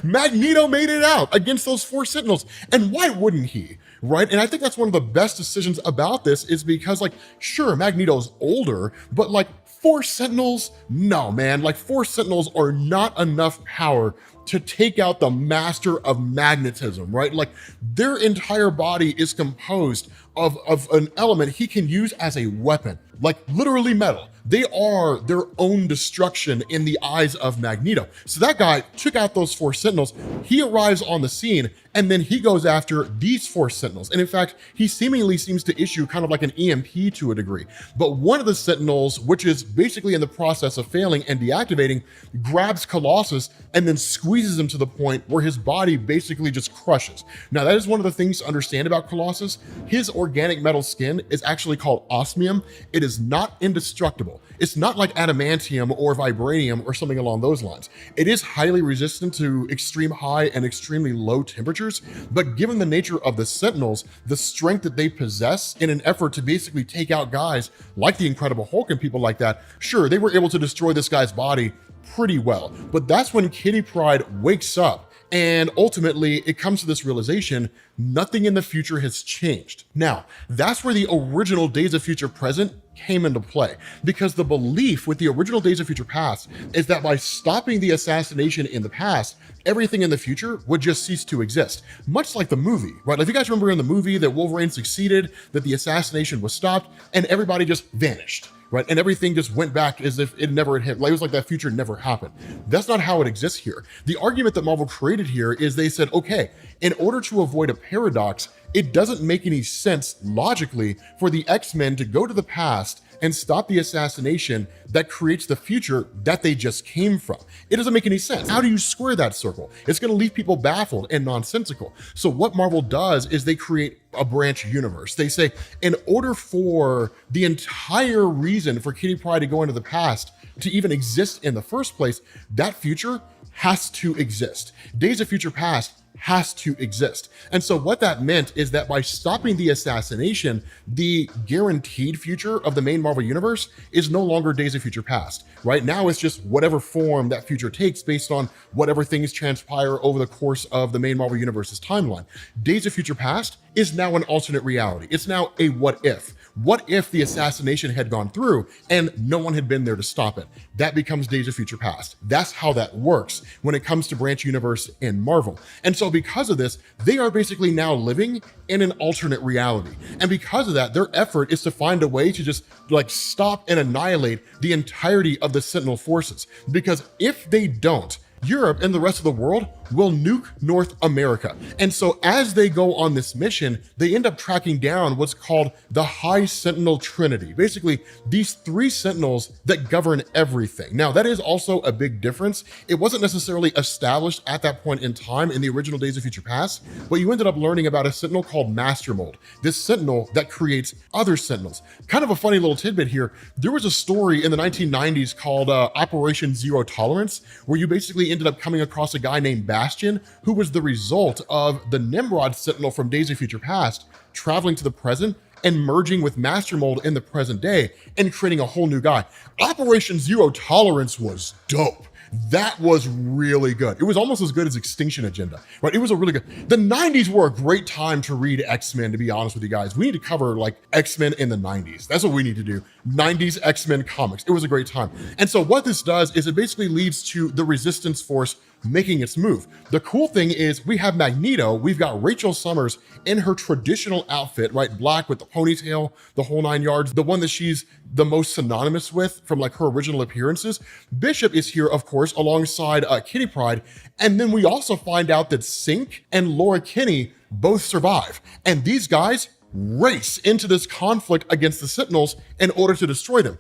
Magneto made it out against those 4 Sentinels. And why wouldn't he, right? And I think that's one of the best decisions about this, is because, like, sure, Magneto's older, but like 4 Sentinels? No, man, like 4 Sentinels are not enough power to take out the master of magnetism, right? Like their entire body is composed of an element he can use as a weapon, like literally metal. They are their own destruction in the eyes of Magneto. So that guy took out those 4 Sentinels. He arrives on the scene, and then he goes after these 4 Sentinels. And in fact, he seemingly seems to issue kind of like an EMP to a degree. But one of the Sentinels, which is basically in the process of failing and deactivating, grabs Colossus and then squeezes him to the point where his body basically just crushes. Now, that is one of the things to understand about Colossus. His organic metal skin is actually called osmium. It is not indestructible. It's not like adamantium or vibranium or something along those lines. It is highly resistant to extreme high and extremely low temperatures, but given the nature of the Sentinels, the strength that they possess in an effort to basically take out guys like the Incredible Hulk and people like that, sure, they were able to destroy this guy's body pretty well. But that's when Kate Pryde wakes up, and ultimately it comes to this realization, nothing in the future has changed. Now, that's where the original Days of Future Present came into play, because the belief with the original Days of Future Past is that by stopping the assassination in the past, everything in the future would just cease to exist. Much like the movie, right? Like if you guys remember in the movie that Wolverine succeeded, that the assassination was stopped, and everybody just vanished. Right? And everything just went back as if it never had hit. Like it was like that future never happened. That's not how it exists here. The argument that Marvel created here is they said, okay, in order to avoid a paradox, it doesn't make any sense logically for the X-Men to go to the past and stop the assassination that creates the future that they just came from. It doesn't make any sense. How do you square that circle? It's going to leave people baffled and nonsensical. So what Marvel does is they create a branch universe. They say, in order for the entire reason for Kate Pryde to go into the past to even exist in the first place, that future has to exist. Days of Future Past has to exist. And so what that meant is that by stopping the assassination, the guaranteed future of the main Marvel universe is no longer Days of Future Past. Right now, it's just whatever form that future takes based on whatever things transpire over the course of the main Marvel universe's timeline. Days of Future Past is now an alternate reality. It's now a what if. What if the assassination had gone through and no one had been there to stop it? That becomes Days of Future Past. That's how that works when it comes to branch universe in Marvel. And so because of this, they are basically now living in an alternate reality. And because of that, their effort is to find a way to just like stop and annihilate the entirety of the Sentinel forces. Because if they don't, Europe and the rest of the world will nuke North America. And so as they go on this mission, they end up tracking down what's called the High Sentinel Trinity. Basically, these 3 Sentinels that govern everything. Now, that is also a big difference. It wasn't necessarily established at that point in time in the original Days of Future Past, but you ended up learning about a Sentinel called Master Mold, this Sentinel that creates other Sentinels. Kind of a funny little tidbit here. There was a story in the 1990s called Operation Zero Tolerance, where you basically ended up coming across a guy named Bastion, who was the result of the Nimrod Sentinel from Days of Future Past traveling to the present and merging with Master Mold in the present day and creating a whole new guy. Operation Zero Tolerance was dope. That was really good. It was almost as good as Extinction Agenda, right? It was a really good, the 90s were a great time to read X-Men, to be honest with you guys. We need to cover like X-Men in the 90s. That's what we need to do. 90s X-Men comics. It was a great time. And so what this does is it basically leads to the Resistance Force making its move. The cool thing is we have Magneto, we've got Rachel Summers in her traditional outfit, right? Black with the ponytail, the whole 9 yards, the one that she's the most synonymous with from like her original appearances. Bishop is here, of course, alongside Kate Pryde. And then we also find out that Synch and Laura Kinney both survive. And these guys race into this conflict against the Sentinels in order to destroy them.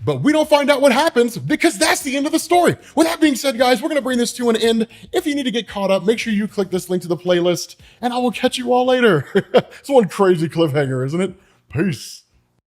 But we don't find out what happens because that's the end of the story. With that being said, guys, we're going to bring this to an end. If you need to get caught up, make sure you click this link to the playlist and I will catch you all later. It's one crazy cliffhanger, isn't it? Peace.